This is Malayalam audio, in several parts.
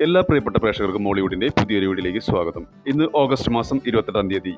എല്ലാ പ്രിയപ്പെട്ട പ്രേക്ഷകർക്കും മോളിവുഡിന്റെ പുതിയൊരു വീഡിയോയിലേക്ക് സ്വാഗതം. ഇന്ന് ഓഗസ്റ്റ് മാസം 28-ാം തീയതി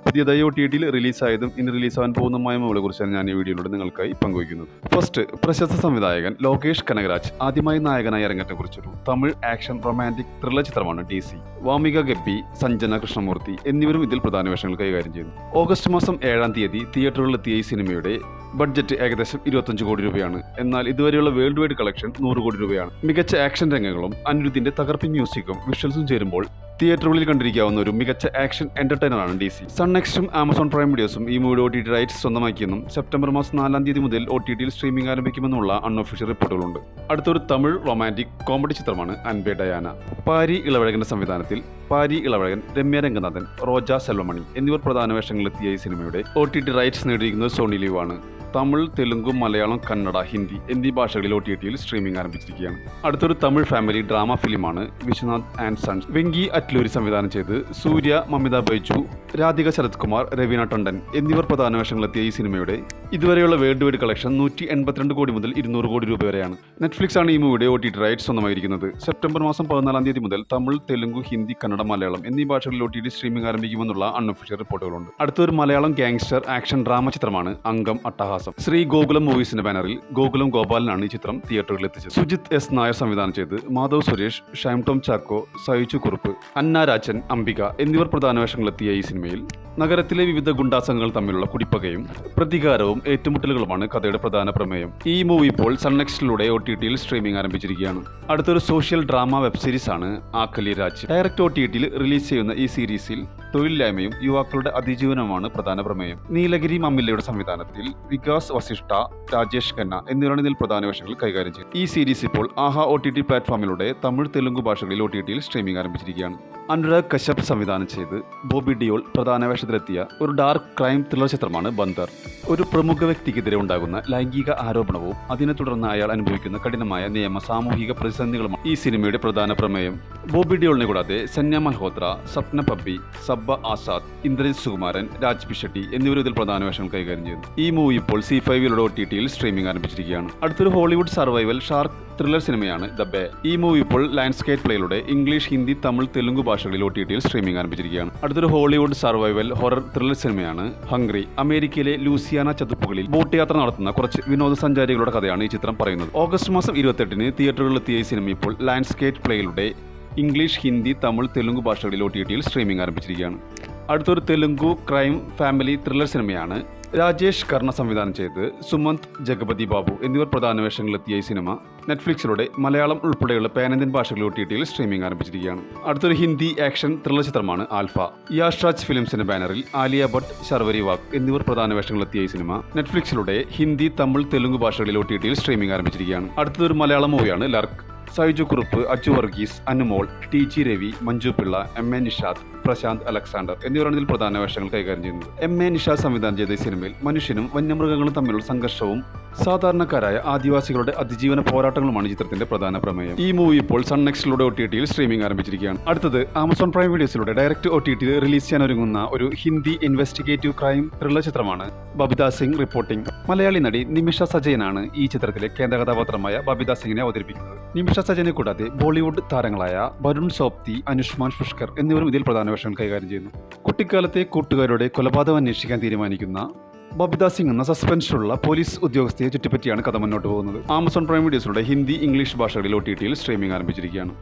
പുതിയതായി OTTയിൽ റിലീസായതും ഇന്ന് റിലീസാകാൻ പോകുന്നതുമായ മൂവികളെ കുറിച്ചാണ് ഞാൻ ഈ വീഡിയോയിലൂടെ നിങ്ങൾക്കായി പങ്കുവയ്ക്കുന്നത്. ഫസ്റ്റ്, പ്രശസ്ത സംവിധായകൻ ലോകേഷ് കനകരാജ് ആദ്യമായി നായകനായി അരങ്ങേറ്റം കുറിച്ചൊരു തമിഴ് ആക്ഷൻ റൊമാൻറ്റിക് ത്രില്ലർ ചിത്രമാണ് DC. വാമിക ഗബ്ബി, സഞ്ജന കൃഷ്ണമൂർത്തി എന്നിവരും ഇതിൽ പ്രധാന വേഷങ്ങൾ കൈകാര്യം ചെയ്യുന്നു. ഓഗസ്റ്റ് മാസം 7-ാം തീയതി തിയേറ്ററുകളിലെത്തിയ ഈ സിനിമയുടെ ബഡ്ജറ്റ് ഏകദേശം 25 കോടി രൂപയാണ്. എന്നാൽ ഇതുവരെയുള്ള വേൾഡ് വൈഡ് കളക്ഷൻ 100 കോടി രൂപയാണ്. മികച്ച ആക്ഷൻ രംഗങ്ങളും അനിരുദ്ധിന്റെ തകർപ്പൻ മ്യൂസിക്കും വിഷ്വൽസും ചേരുമ്പോൾ തിയേറ്ററുകളിൽ കണ്ടിരിക്കാവുന്ന ഒരു മികച്ച ആക്ഷൻ എന്റർടൈനറാണ് DC. സൺനെക്സ്റ്റും ആമസോൺ പ്രൈം വീഡിയോസും ഈ മൂവിയുടെ OTT റൈറ്റ്സ് സ്വന്തമാക്കിയെന്നും സെപ്റ്റംബർ മാസം 4-ാം തീയതി മുതൽ OTTയിൽ സ്ട്രീമിംഗ് ആരംഭിക്കുമെന്നുള്ള അൺഒഫീഷ്യൽ റിപ്പോർട്ടുകളുണ്ട്. അടുത്തൊരു തമിഴ് റൊമാൻറ്റിക് കോമഡി ചിത്രമാണ് അൻപേ ഡയാന. പാരി ഇളവഴകന്റെ സംവിധാനത്തിൽ പാരി ഇളവഴകൻ, രമ്യ രംഗനാഥൻ, റോജ സെൽവമണി എന്നിവർ പ്രധാന വേഷങ്ങളിലെത്തിയ ഈ സിനിമയുടെ OTT റൈറ്റ്സ് നേടിയിരിക്കുന്നത് സോണി ലീവ് ആണ്. തമിഴ്, തെലുങ്ക്, മലയാളം, കന്നഡ, ഹിന്ദി എന്നീ ഭാഷകളിൽ OTTയിൽ സ്ട്രീമിംഗ് ആരംഭിച്ചിരിക്കുകയാണ്. അടുത്തൊരു തമിഴ് ഫാമിലി ഡ്രാമ ഫിലിമാണ് വിശ്വനാഥ് ആൻഡ് സൺസ്. വെങ്കി അറ്റ്ലൂരി സംവിധാനം ചെയ്ത് സൂര്യ, മമിത ബൈജു, രാധിക ശരത് കുമാർ, രവീന ടണ്ടൻ എന്നിവർ പ്രധാന വേഷങ്ങളിലെത്തിയ ഈ സിനിമയുടെ ഇതുവരെയുള്ള വേൾഡ് വൈഡ് കളക്ഷൻ 182 കോടി മുതൽ 200 കോടി രൂപ വരെയാണ്. നെറ്റ്ഫ്ലിക്സ് ആണ് ഈ മൂവിയുടെ OTT റൈറ്റ്സ് സ്വന്തമായിരിക്കുന്നത്. സെപ്റ്റംബർ മാസം 14-ാം തീയതി മുതൽ തമിഴ്, തെലുങ്ക്, ഹിന്ദി, കന്നഡ, മലയാളം എന്നീ ഭാഷകളിൽ OTT സ്ട്രീമിംഗ് ആരംഭിക്കുമെന്നുള്ള അൺഒഫീഷ്യൽ റിപ്പോർട്ടുകളുണ്ട്. അടുത്തൊരു മലയാളം ഗാങ്സ്റ്റർ ആക്ഷൻ ഡ്രാമ ചിത്രമാണ് അംഗം അട്ടഹാസം. ശ്രീ ഗോകുലം മൂവീസിന്റെ ബാനറിൽ ഗോകുലം ഗോപാലനാണ് ഈ ചിത്രം തിയേറ്ററുകളിൽ എത്തിച്ചത്. സുജിത് S. നായർ സംവിധാനം ചെയ്ത് മാധവ് സുരേഷ്, ഷൈം ടോം ചാക്കോ, സൈച്ചു കുറുപ്പ്, അന്ന രാജൻ, അംബിക എന്നിവർ പ്രധാന വേഷങ്ങളിലെത്തിയ ഈ സിനിമയിൽ നഗരത്തിലെ വിവിധ ഗുണ്ടാസംഘങ്ങൾ തമ്മിലുള്ള കുടിപ്പകയും പ്രതികാരവും ഏറ്റുമുട്ടലുകളുമാണ് കഥയുടെ പ്രധാന പ്രമേയം. ഈ മൂവി ഇപ്പോൾ സൺനെക്സ്റ്റിലൂടെ OTTയിൽ സ്ട്രീമിംഗ് ആരംഭിച്ചിരിക്കുകയാണ്. അടുത്തൊരു സോഷ്യൽ ഡ്രാമ വെബ് സീരീസ് ആണ് ആക്കലി രാജ്. ഡയറക്റ്റ് OTTയിൽ റിലീസ് ചെയ്യുന്ന ഈ സീരീസിൽ തൊഴിലില്ലായ്മയും യുവാക്കളുടെ അതിജീവനവുമാണ് പ്രധാന പ്രമേയം. നീലഗിരി മമ്മില്ലയുടെ സംവിധാനത്തിൽ വികാസ് വസിഷ്ഠ, രാജേഷ് ഖന്ന എന്നിവരാണ് ഇതിൽ പ്രധാന വേഷങ്ങൾ കൈകാര്യം ചെയ്യുന്നത്. ഈ സീരീസ് ഇപ്പോൾ ആഹ OTT പ്ലാറ്റ്ഫോമിലൂടെ തമിഴ്, തെലുങ്ക് ഭാഷകളിൽ OTTയിൽ സ്ട്രീമിംഗ് ആരംഭിച്ചിരിക്കുകയാണ്. അനുരാഗ് കശ്യപ് സംവിധാനം ചെയ്ത് ബോബി ഡിയോൾ പ്രധാന വേഷത്തിലെത്തിയ ഒരു ഡാർക്ക് ക്രൈം ത്രില്ലർ ചിത്രമാണ് ബന്ദർ. ഒരു പ്രമുഖ വ്യക്തിക്കെതിരെ ഉണ്ടാകുന്ന ലൈംഗിക ആരോപണവും അതിനെ തുടർന്ന് അയാൾ അനുഭവിക്കുന്ന കഠിനമായ നിയമ സാമൂഹിക പ്രതിസന്ധികളുമാണ് ഈ സിനിമയുടെ പ്രധാന പ്രമേയം. ബോബി ഡിയോളിനെ കൂടാതെ സന്യ മൽഹോത്ര, സപ്ന പബ്ബി, സബ്ബ ആസാദ്, ഇന്ദ്രജിത് സുകുമാരൻ, രാജ് പിഷട്ടി എന്നിവരും ഇതിൽ പ്രധാന വേഷങ്ങൾ കൈകാര്യം ചെയ്യുന്നു. ഈ മൂവി ഇപ്പോൾ C5-യിലൂടെ OTTയിൽ സ്ട്രീമിംഗ് ആരംഭിച്ചിരിക്കുകയാണ്. അടുത്തൊരു ഹോളിവുഡ് സർവൈവൽ ഷാർക്ക് ത്രില്ലർ സിനിമയാണ് ദ ബേ. ഈ മൂവി ഇപ്പോൾ ലാൻഡ്സ്കേപ്പ് പ്ലേയിലൂടെ ഇംഗ്ലീഷ്, ഹിന്ദി, തമിഴ്, തെലുങ്ക് ഭാഷകളിൽ OTTയിൽ സ്ട്രീമിംഗ് ആരംഭിച്ചിരിക്കുകയാണ്. അടുത്തൊരു ഹോളിവുഡ് സർവൈവൽ ഹൊറർ ത്രില്ലർ സിനിമയാണ് ഹംഗ്രി. അമേരിക്കയിലെ ലൂസിയാന ചതുപ്പുകളിൽ ബോട്ട് യാത്ര നടത്തുന്ന കുറച്ച് വിനോദസഞ്ചാരികളുടെ കഥയാണ് ഈ ചിത്രം പറയുന്നത്. ഓഗസ്റ്റ് മാസം 28-ന് തിയേറ്ററുകളിലെത്തിയ ഈ സിനിമ ഇപ്പോൾ ലാൻഡ്സ്കേപ്പ് പ്ലേയിലൂടെ ഇംഗ്ലീഷ്, ഹിന്ദി, തമിഴ്, തെലുങ്ക് ഭാഷകളിൽ OTTയിൽ സ്ട്രീമിംഗ് ആരംഭിച്ചിരിക്കുകയാണ്. അടുത്തൊരു തെലുങ്കു ക്രൈം ഫാമിലി ത്രില്ലർ സിനിമയാണ് രാജേഷ് കർണ സംവിധാനം ചെയ്ത് സുമന്ത്, ജഗപതി ബാബു എന്നിവർ പ്രധാന വേഷങ്ങളിലെത്തിയ ഈ സിനിമ നെറ്റ്ഫ്ലിക്സിലൂടെ മലയാളം ഉൾപ്പെടെയുള്ള പാൻ ഇന്ത്യൻ ഭാഷകളിൽ OTTയിൽ സ്ട്രീമിംഗ് ആരംഭിച്ചിരിക്കുകയാണ്. അടുത്തൊരു ഹിന്ദി ആക്ഷൻ ത്രില്ലർ ചിത്രമാണ് ആൽഫ. യാഷ് രാജ് ഫിലിംസിന്റെ ബാനറിൽ ആലിയ ഭട്ട്, ശർവരി വാഗ് എന്നിവർ പ്രധാന വേഷങ്ങളിലെത്തിയ ഈ സിനിമ നെറ്റ്ഫ്ലിക്സിലൂടെ ഹിന്ദി, തമിഴ്, തെലുങ്ക് ഭാഷകളിൽ OTTയിൽ സ്ട്രീമിംഗ് ആരംഭിച്ചിരിക്കുകയാണ്. അടുത്തൊരു മലയാളം മൂവിയാണ് Lurk. Saiju Kurup, Achu Varghese, Anumol, TG Ravi, Manju Pillai, MA Nishad, Prashanth Alexander എന്നിവരാണ് ഇതിൽ പ്രധാന വേഷങ്ങൾ കൈകാര്യം ചെയ്യുന്നത്. MA നിഷാദ് സംവിധാനം ചെയ്ത ഈ സിനിമയിൽ മനുഷ്യനും വന്യമൃഗങ്ങളും തമ്മിലുള്ള സംഘർഷവും സാധാരണക്കാരായ ആദിവാസികളുടെ അതിജീവന പോരാട്ടങ്ങളുമാണ് ചിത്രത്തിന്റെ പ്രധാന പ്രമേയം. ഈ മൂവി ഇപ്പോൾ സൺനെക്സ്റ്റിലൂടെ OTTയിൽ സ്ട്രീമിംഗ് ആരംഭിച്ചിരിക്കുകയാണ്. അടുത്തത് ആമസോൺ പ്രൈം വീഡിയോസിലൂടെ ഡയറക്റ്റ് OTTയിൽ റിലീസ് ചെയ്യാൻ ഒരുങ്ങുന്ന ഒരു ഹിന്ദി ഇൻവെസ്റ്റിഗേറ്റീവ് ക്രൈം ത്രില്ലർ ചിത്രമാണ് ബബിത സിംഗ് റിപ്പോർട്ടിംഗ്. മലയാളി നടി നിമിഷ സജയനാണ് ഈ ചിത്രത്തിലെ കേന്ദ്ര കഥാപാത്രമായ ബബിത സിംഗിനെ അവതരിപ്പിക്കുന്നത്. നിമിഷ സജയനെ കൂടാതെ ബോളിവുഡ് താരങ്ങളായ വരുൺ സോപ്തി, അനുഷ്മാൻ പുഷ്കർ എന്നിവരും ഇതിൽ പ്രധാന വേഷങ്ങൾ കൈകാര്യം ചെയ്യുന്നു. കുട്ടിക്കാലത്തെ കൂട്ടുകാരുടെ കൊലപാതകം അന്വേഷിക്കാൻ തീരുമാനിക്കുന്ന ബബിത സിംഗ് എന്ന സസ്പെൻഷനുള്ള പോലീസ് ഉദ്യോഗസ്ഥയെ ചുറ്റിപ്പറ്റിയാണ് കഥ മുന്നോട്ട് പോകുന്നത്. ആമസോൺ പ്രൈം വീഡിയോസിലൂടെ ഹിന്ദി, ഇംഗ്ലീഷ് ഭാഷകളിൽ OTTയിൽ സ്ട്രീമിംഗ് ആരംഭിച്ചിരിക്കുകയാണ്.